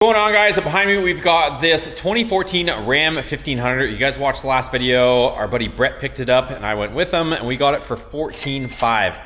Going on, guys, behind me we've got this 2014 Ram 1500. You guys watched the last video. Our buddy Brett picked it up and I went with him and we got it for $14,500.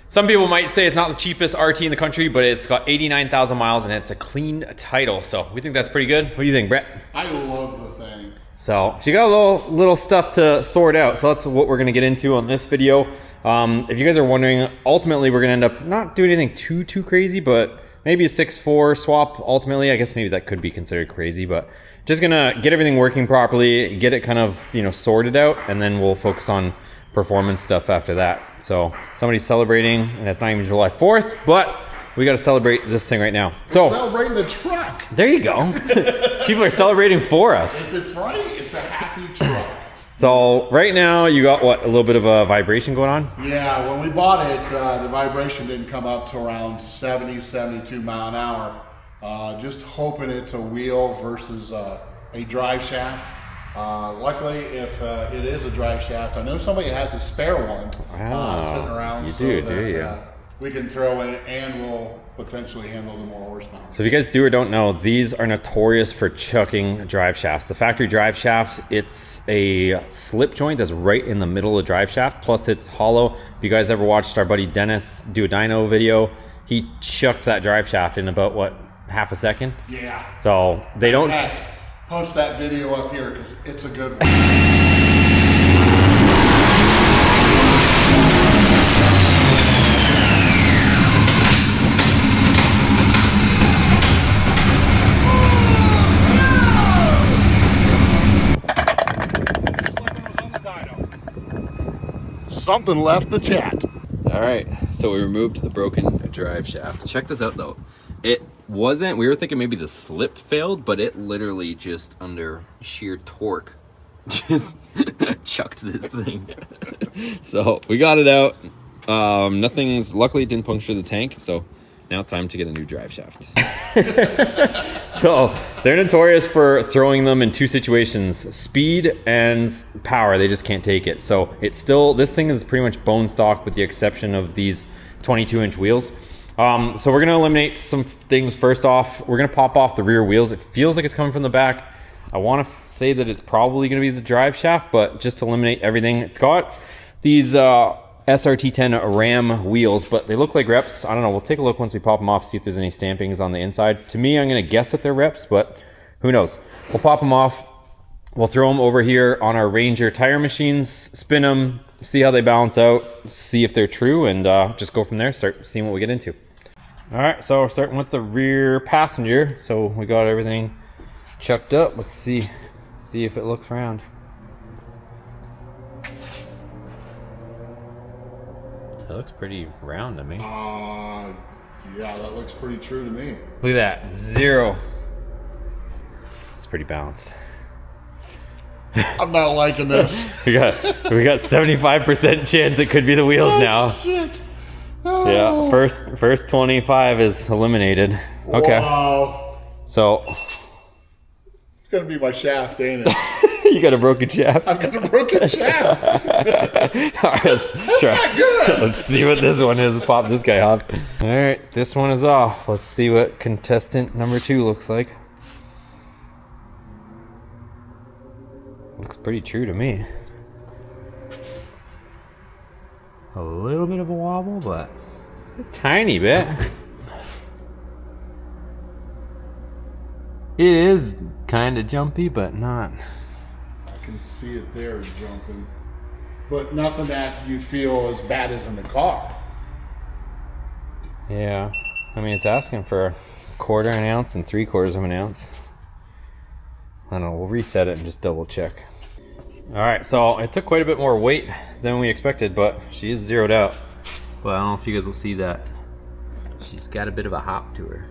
Some people might say it's not the cheapest RT in the country, but it's got 89,000 miles and it's a clean title, so we think that's pretty good. What do you think, Brett? I love the thing. So she got a little stuff to sort out, so that's what we're gonna get into on this video. If you guys are wondering, ultimately we're gonna end up not doing anything too crazy, but maybe a 6.4 swap ultimately. I guess maybe that could be considered crazy, but just gonna get everything working properly, get it kind of, you know, sorted out, and then we'll focus on performance stuff after that. So somebody's celebrating, and it's not even July 4th, but we got to celebrate this thing right now. We're celebrating the truck. There you go. People are celebrating for us. It's right. It's a happy truck. So right now you got what, a little bit of a vibration going on? Yeah, when we bought it, the vibration didn't come up to around 70, 72 mile an hour. Just hoping it's a wheel versus a drive shaft. Luckily, if it is a drive shaft, I know somebody has a spare one sitting around. You so do, that, do you? We can throw in it and we'll potentially handle the more horsepower. So if you guys do or don't know, these are notorious for chucking drive shafts. The factory drive shaft, it's a slip joint that's right in the middle of the drive shaft, plus it's hollow. If you guys ever watched our buddy Dennis do a dyno video, he chucked that drive shaft in about, what, half a second? Yeah. So they don't... In fact, post that video up here because it's a good one. Something left the chat. All right, so we removed the broken drive shaft. Check this out though. It wasn't, we were thinking maybe the slip failed, but it literally just under sheer torque just chucked this thing. So we got it out. Luckily it didn't puncture the tank, so now it's time to get a new drive shaft. So they're notorious for throwing them in two situations, speed and power. They just can't take it. So it's still, this thing is pretty much bone stock with the exception of these 22-inch wheels. So we're gonna eliminate some things. First off, we're gonna pop off the rear wheels. It feels like it's coming from the back. I wanna say that it's probably gonna be the drive shaft, but just to eliminate everything, it's got these SRT10 Ram wheels, but they look like reps. I don't know, we'll take a look once we pop them off, see if there's any stampings on the inside. To me, I'm gonna guess that they're reps, but who knows? We'll pop them off. We'll throw them over here on our Ranger tire machines, spin them, see how they balance out, see if they're true, and just go from there, start seeing what we get into. All right, so we're starting with the rear passenger. So we got everything chucked up. Let's see if it looks round. That looks pretty round to me. Yeah, that looks pretty true to me. Look at that, 0. It's pretty balanced. I'm not liking this. we got 75% chance it could be the wheels now. Shit. Oh. Yeah, first 25 is eliminated. Okay. Wow. So it's gonna be my shaft, ain't it? You got a broken shaft? I've got a broken shaft. All right, let's try. Not good. Let's see what this one is. Pop this guy off. All right, this one is off. Let's see what contestant number 2 looks like. Looks pretty true to me. A little bit of a wobble, but a tiny bit. It is kind of jumpy, but not. I can see it there jumping, but nothing that you feel as bad as in the car. Yeah, I mean, it's asking for a 1/4 ounce and 3/4 of an ounce. I don't know, we'll reset it and just double check. All right, so it took quite a bit more weight than we expected, but she is zeroed out. But I don't know if you guys will see that. She's got a bit of a hop to her.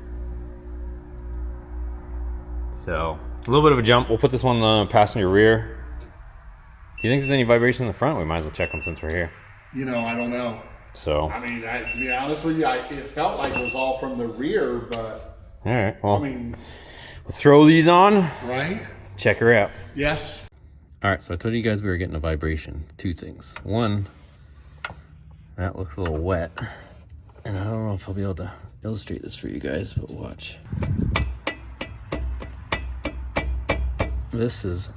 So, a little bit of a jump. We'll put this one on the passenger rear. Do you think there's any vibration in the front? We might as well check them since we're here. You know, I don't know. So. I mean, to be honest with you, it felt like it was all from the rear, but. All right, well, I mean, we'll throw these on. Right? Check her out. Yes. All right, so I told you guys we were getting a vibration. 2 things. One, that looks a little wet. And I don't know if I'll be able to illustrate this for you guys, but watch. this is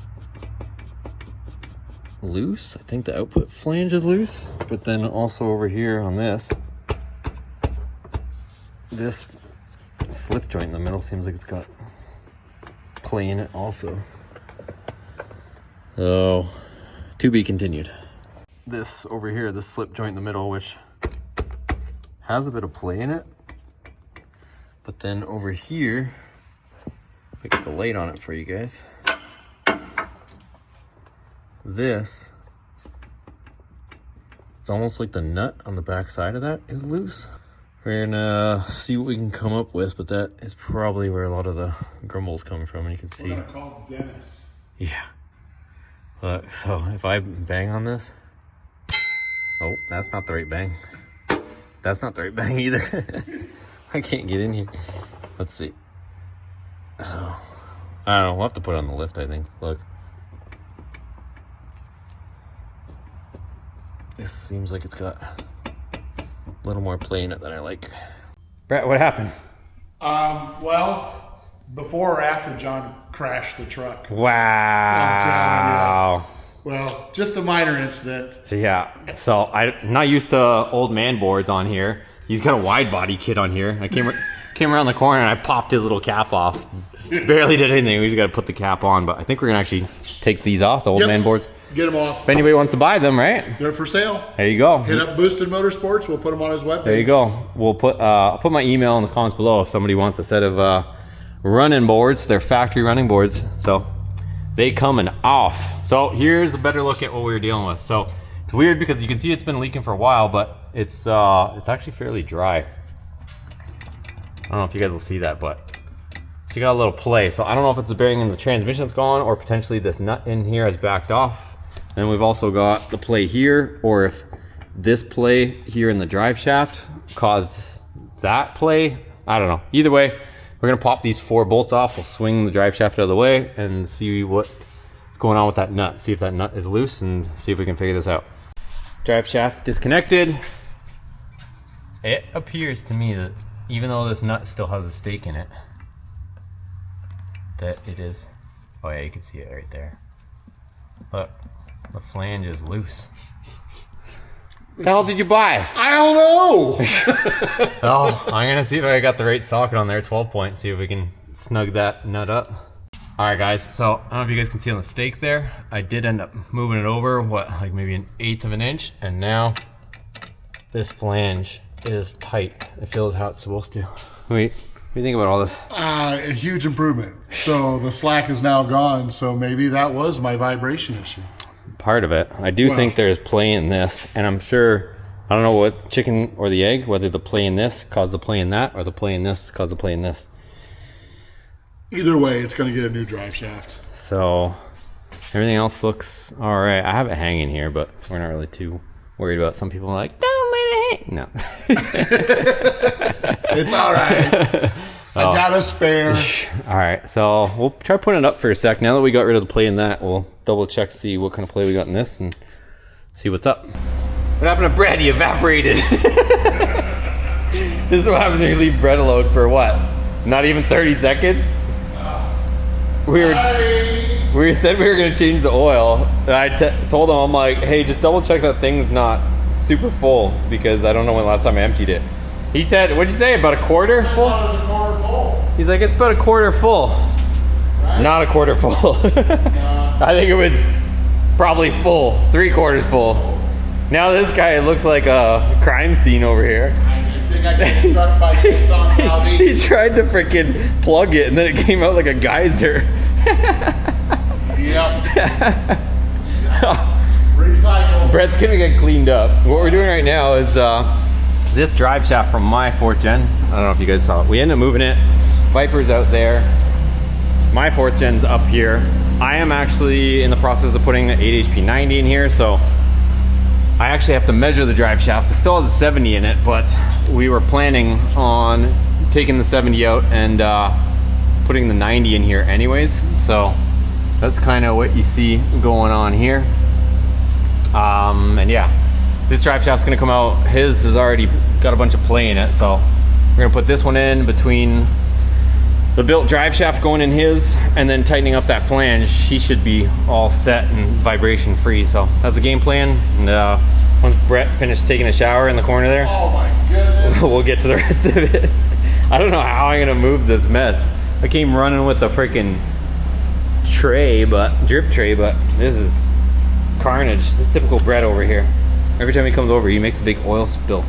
loose. I think the output flange is loose, but then also over here on this slip joint in the middle seems like it's got play in it also. So, to be continued. This over here, this slip joint in the middle, which has a bit of play in it, but then over here, I got the light on it for you guys. This, it's almost like the nut on the back side of that is loose. We're gonna see what we can come up with, but that is probably where a lot of the grumbles come from, and you can see. We're gonna call Dennis. Yeah. Look, so if I bang on this, oh, that's not the right bang. That's not the right bang either. I can't get in here. Let's see. So, I don't know, we'll have to put it on the lift, I think. Look. This seems like it's got a little more play in it than I like. Brett, what happened? Well, before or after John crashed the truck? Wow. Well, just a minor incident. Yeah, so I'm not used to old man boards on here. He's got a wide body kit on here. I came around the corner and I popped his little cap off. Barely did anything. We just got to put the cap on, but I think we're gonna actually take these off, the old man boards. Get them off. If anybody wants to buy them, right? They're for sale. There you go. Hit up Boosted Motorsports. We'll put them on his webpage. There you go. We'll put I'll put my email in the comments below if somebody wants a set of running boards. They're factory running boards, so they coming off. So here's a better look at what we were dealing with. So it's weird because you can see it's been leaking for a while, but it's actually fairly dry. I don't know if you guys will see that, but she got a little play. So I don't know if it's the bearing in the transmission that's gone, or potentially this nut in here has backed off. And we've also got the play here, or if this play here in the drive shaft caused that play. I don't know. Either way, we're gonna pop these 4 bolts off. We'll swing the drive shaft out of the way and see what's going on with that nut. See if that nut is loose and see if we can figure this out. Drive shaft disconnected. It appears to me that even though this nut still has a stake in it, that it is, oh yeah, you can see it right there. Look, the flange is loose. What the hell did you buy? I don't know. Oh, I'm gonna see if I got the right socket on there, 12 point, see if we can snug that nut up. All right guys, so I don't know if you guys can see on the stake there, I did end up moving it over, like maybe 1/8 of an inch, and now this flange is tight. It feels how it's supposed to. Wait, what do you think about all this? A huge improvement. So the slack is now gone, so maybe that was my vibration issue. Part of it. I do think there's play in this, and I'm sure, I don't know what chicken or the egg, whether the play in this caused the play in that, or the play in this caused the play in this. Either way, it's going to get a new drive shaft. So everything else looks all right. I have it hanging here, but we're not really too worried about it. Some people are like, don't let it hang. No. It's all right. I got a spare. All right, so we'll try putting it up for a sec. Now that we got rid of the play in that, we'll double check, see what kind of play we got in this, and see what's up. What happened to bread? He evaporated. This is what happens when you leave bread alone for what? Not even 30 seconds? We said we were gonna change the oil. And I told him, I'm like, hey, just double check that thing's not super full, because I don't know when the last time I emptied it. He said, what'd you say, about a quarter full? I thought it was a quarter full. He's like, it's about a quarter full. Right? Not a quarter full. I think it was probably full, 3/4 full. Now this guy looks like a crime scene over here. I think I got struck by Exxon Valdez. He tried to freaking plug it and then it came out like a geyser. Yep. Recycle. Brett's gonna get cleaned up. What we're doing right now is this drive shaft from my 4th gen. I don't know if you guys saw it. We ended up moving it. Viper's out there. My 4th gen's up here. I am actually in the process of putting the 8 HP 90 in here, so I actually have to measure the drive shaft. It still has a 70 in it, but we were planning on taking the 70 out and putting the 90 in here anyways. So that's kind of what you see going on here. And yeah, this drive shaft's gonna come out. His has already got a bunch of play in it, so we're gonna put this one in between the built drive shaft going in his, and then tightening up that flange, he should be all set and vibration free. So that's the game plan. And once Brett finished taking a shower in the corner there, Oh my goodness. we'll get to the rest of it. I don't know how I'm gonna move this mess. I came running with the freaking tray, drip tray, but this is carnage. This is typical Brett over here. Every time he comes over, he makes a big oil spill.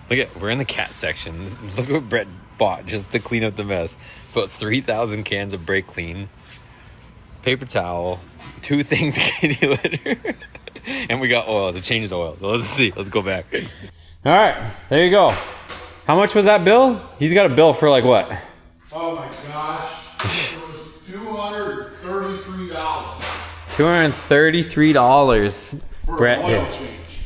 Look at, we're in the cat section. Look what Brett bought just to clean up the mess. About 3,000 cans of brake clean, paper towel, 2 things of kitty litter, and we got oil to change the oil. So let's see, let's go back. All right, there you go. How much was that bill? He's got a bill for like what? Oh my gosh. It was $233. $233. For Brett an oil did. change.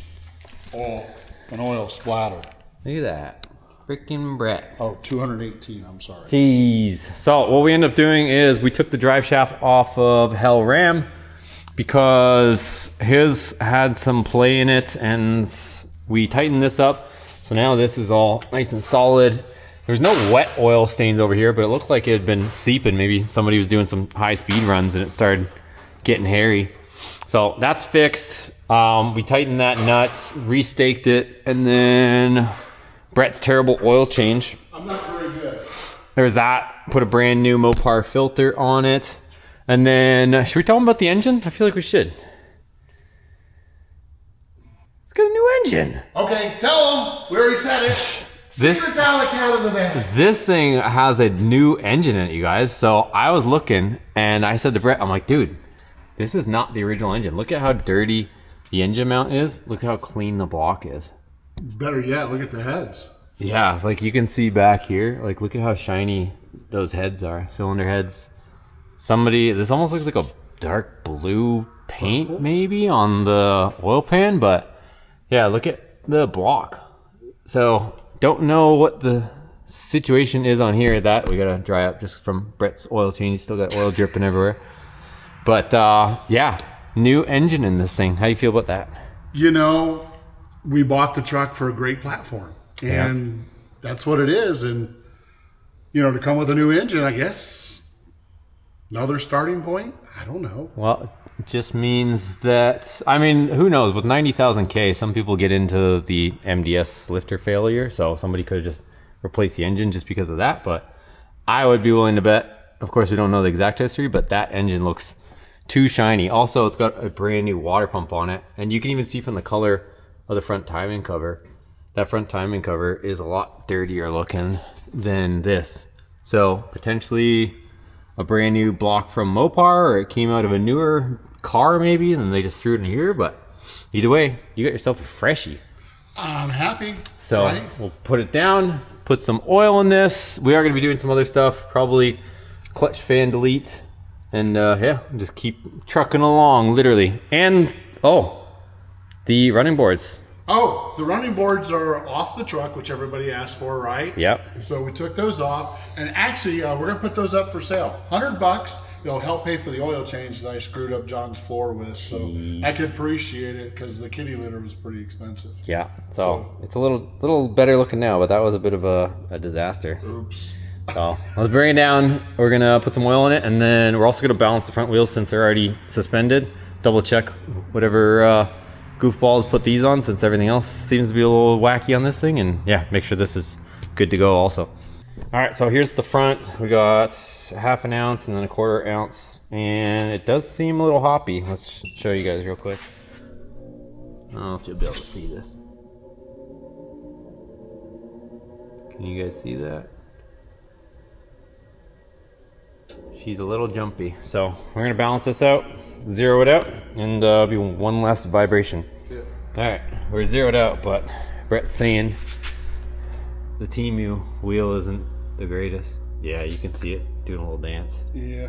Oh, an oil splatter. Look at that. Freaking Brett. Oh, 218, I'm sorry. Jeez. So what we ended up doing is we took the drive shaft off of Hell Ram because his had some play in it, and we tightened this up. So now this is all nice and solid. There's no wet oil stains over here, but it looked like it had been seeping. Maybe somebody was doing some high speed runs and it started getting hairy. So that's fixed. We tightened that nut, restaked it, and then Brett's terrible oil change. I'm not very good. There's that. Put a brand new Mopar filter on it. And then, should we tell them about the engine? I feel like we should. It's got a new engine. Okay, tell them. We already said it. Secret's out of the bag. This thing has a new engine in it, you guys. So I was looking, and I said to Brett, I'm like, dude, this is not the original engine. Look at how dirty the engine mount is. Look at how clean the block is. Better yet, look at the heads. Yeah, like you can see back here, like look at how shiny those heads are, cylinder heads. This almost looks like a dark blue paint maybe on the oil pan, but yeah, look at the block. So don't know what the situation is on here. That we gotta dry up just from Brett's oil change. He's still got oil dripping everywhere. But yeah, new engine in this thing. How do you feel about that? You know, we bought the truck for a great platform, and that's what it is. And you know, to come with a new engine, I guess another starting point. I don't know. Well, it just means that, I mean, who knows? With 90,000 K, some people get into the MDS lifter failure, so somebody could have just replaced the engine just because of that. But I would be willing to bet. Of course, we don't know the exact history, but that engine looks too shiny. Also, it's got a brand new water pump on it, and you can even see from the color of the front timing cover, that front timing cover is a lot dirtier looking than this. So potentially a brand new block from Mopar, or it came out of a newer car maybe, and then they just threw it in here. But either way, you got yourself a freshie. I'm happy. So right? We'll put it down, put some oil in this. We are going to be doing some other stuff, probably clutch fan delete, and yeah, just keep trucking along, literally. And the running boards. Oh, the running boards are off the truck, which everybody asked for, right? Yep. So we took those off, and actually, we're gonna put those up for sale. $100. It'll help pay for the oil change that I screwed up John's floor with. So I can appreciate it because the kitty litter was pretty expensive. Yeah. So it's a little better looking now, but that was a bit of a disaster. Oops. So let's bring it down. We're gonna put some oil in it, and then we're also gonna balance the front wheels since they're already suspended. Double check whatever goofballs put these on, since everything else seems to be a little wacky on this thing, and yeah, make sure this is good to go also. All right, so here's the front. We got 1/2 ounce and then 1/4 ounce, and it does seem a little hoppy. Let's show you guys real quick. I don't know if you'll be able to see this. Can you guys see that? She's a little jumpy. So we're gonna balance this out, zero it out, and be one less vibration. Yeah. All right, we're zeroed out, but Brett's saying the TEMU wheel isn't the greatest. Yeah, you can see it doing a little dance. Yeah.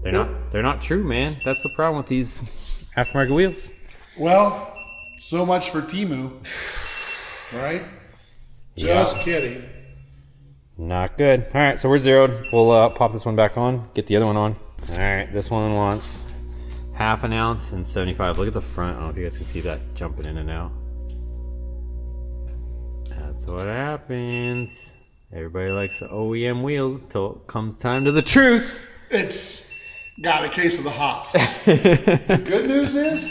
They're not true, man. That's the problem with these aftermarket wheels. Well, so much for Temu, right? Just kidding. Not good. All right, so we're zeroed. We'll pop this one back on, get the other one on. All right, this one wants 1/2 ounce and 75. Look at the front. I don't know if you guys can see that jumping in and out. That's what happens. Everybody likes the OEM wheels until it comes time to the truth. It's got a case of the hops. The good news is,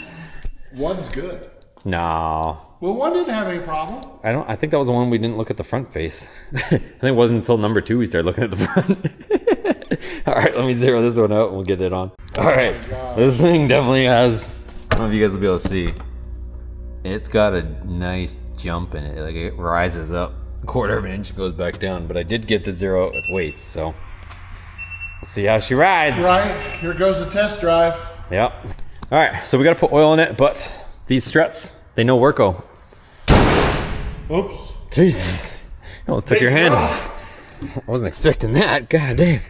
one's good. No. Well, one didn't have any problem. I think that was the one we didn't look at the front face. I think it wasn't until number 2 we started looking at the front. All right, let me zero this one out and we'll get it on. All right, this thing definitely has, I don't know if you guys will be able to see, it's got a nice jump in it. Like it rises up a quarter of an inch, goes back down. But I did get to zero out with weights, so we'll see how she rides. Right, here goes the test drive. Yep. All right, so we got to put oil in it, but these struts, they know Worko. Oops. Jesus, you almost took your hand off. I wasn't expecting that. God damn.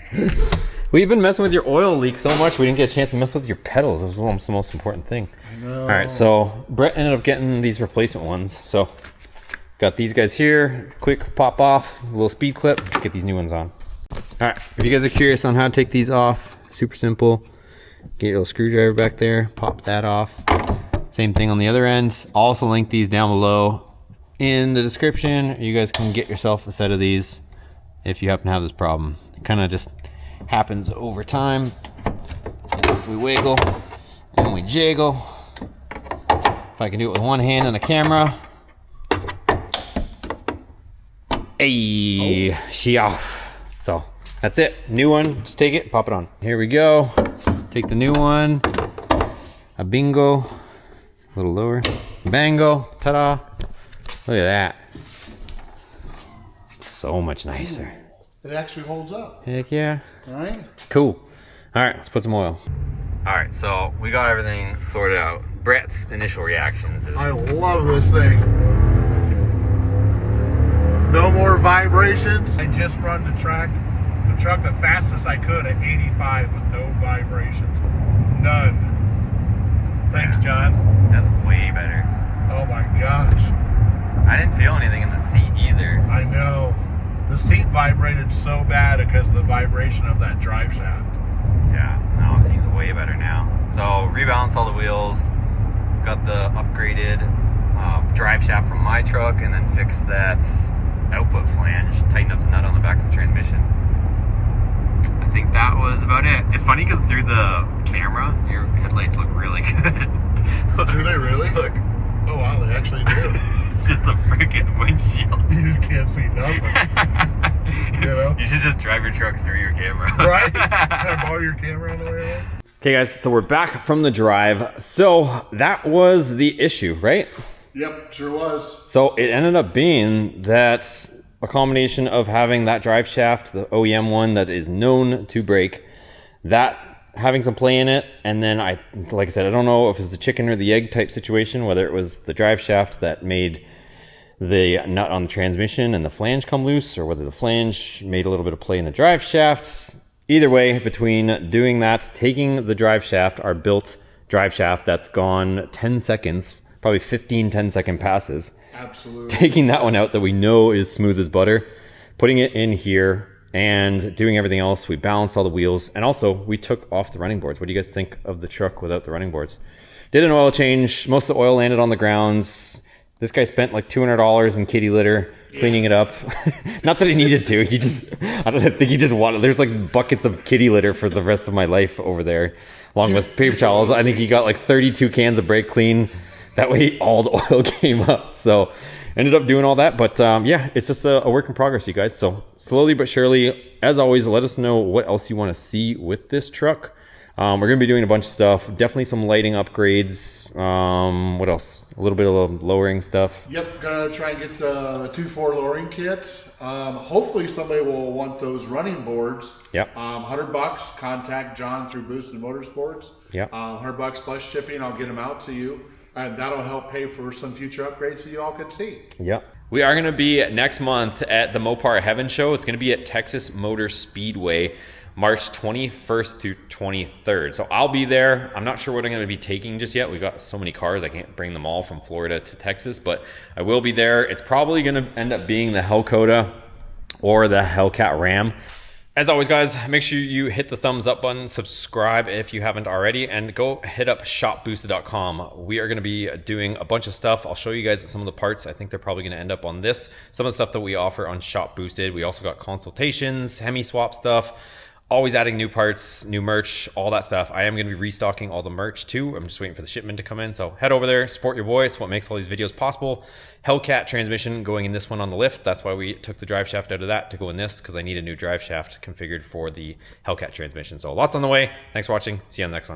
We've been messing with your oil leak so much we didn't get a chance to mess with your pedals. That was almost the most important thing. I know. All right, so Brett ended up getting these replacement ones. So got these guys here. Quick pop off, a little speed clip. Get these new ones on. All right, if you guys are curious on how to take these off, super simple. Get your little screwdriver back there, pop that off. Same thing on the other end. I'll also link these down below in the description. You guys can get yourself a set of these if you happen to have this problem. It kind of just happens over time. And if we wiggle and we jiggle, if I can do it with one hand and a camera. Hey, she off. So that's it. New one, just take it, pop it on. Here we go. Take the new one. A bingo. A little lower. Bango. Ta-da. Look at that. So much nicer. It actually holds up. Heck yeah. Right? Cool. All right, let's put some oil. All right, so we got everything sorted out. Brett's initial reactions is... I love this thing. No more vibrations. I just run the truck the fastest I could at 85 with no vibrations. None. Thanks, John. That's way better. Oh my gosh. I didn't feel anything in the seat either. I know. The seat vibrated so bad because of the vibration of that drive shaft. Yeah, no, it seems way better now. So rebalance all the wheels, got the upgraded drive shaft from my truck, and then fixed that output flange, tighten up the nut on the back of the transmission. I think that was about it. It's funny because through the camera, your headlights look really good. Do they really? Look. Oh wow, they actually do. It's just the freaking windshield. You just can't see nothing. You know? You should just drive your truck through your camera. Right? Can I borrow your camera on the way home? Okay guys, so we're back from the drive. So that was the issue, right? Yep, sure was. So it ended up being that a combination of having that drive shaft, the OEM one that is known to break, that having some play in it, and then like I said, I don't know if it's the chicken or the egg type situation, whether it was the drive shaft that made the nut on the transmission and the flange come loose, or whether the flange made a little bit of play in the drive shaft. Either way, between doing that, taking the drive shaft, our built drive shaft that's gone 10 seconds, probably 15 10-second passes. Absolutely. Taking that one out that we know is smooth as butter, putting it in here, and doing everything else. We balanced all the wheels, and also we took off the running boards. What do you guys think of the truck without the running boards? Did an oil change. Most of the oil landed on the grounds. This guy spent like $200 in kitty litter cleaning it up. Not that he needed to. He just, I don't think he just wanted. There's like buckets of kitty litter for the rest of my life over there, along with paper towels. I think he got like 32 cans of brake clean. That way all the oil came up. So ended up doing all that. But yeah, it's just a work in progress, you guys. So slowly but surely, as always, let us know what else you want to see with this truck. We're going to be doing a bunch of stuff. Definitely some lighting upgrades. What else? A little bit of lowering stuff. Yep, gonna try and get a 2.4 lowering kit. Hopefully somebody will want those running boards. Yep. $100. Contact John through Boosted Motorsports. Yep. $100 plus shipping. I'll get them out to you, and that'll help pay for some future upgrades so you all can see. Yep. We are going to be next month at the Mopar Heaven Show. It's going to be at Texas Motor Speedway, March 21st to 23rd. So I'll be there. I'm not sure what I'm going to be taking just yet. We've got so many cars, I can't bring them all from Florida to Texas, but I will be there. It's probably going to end up being the Hellcoda or the Hellcat Ram. As always, guys, make sure you hit the thumbs up button, subscribe if you haven't already, and go hit up shopboosted.com. We are going to be doing a bunch of stuff. I'll show you guys some of the parts. I think they're probably going to end up on this. Some of the stuff that we offer on Shop Boosted. We also got consultations, HEMI swap stuff, always adding new parts, new merch, all that stuff. I am going to be restocking all the merch too. I'm just waiting for the shipment to come in. So head over there, support your boy. It's what makes all these videos possible. Hellcat transmission going in this one on the lift. That's why we took the drive shaft out of that to go in this, because I need a new drive shaft configured for the Hellcat transmission. So lots on the way. Thanks for watching. See you on the next one.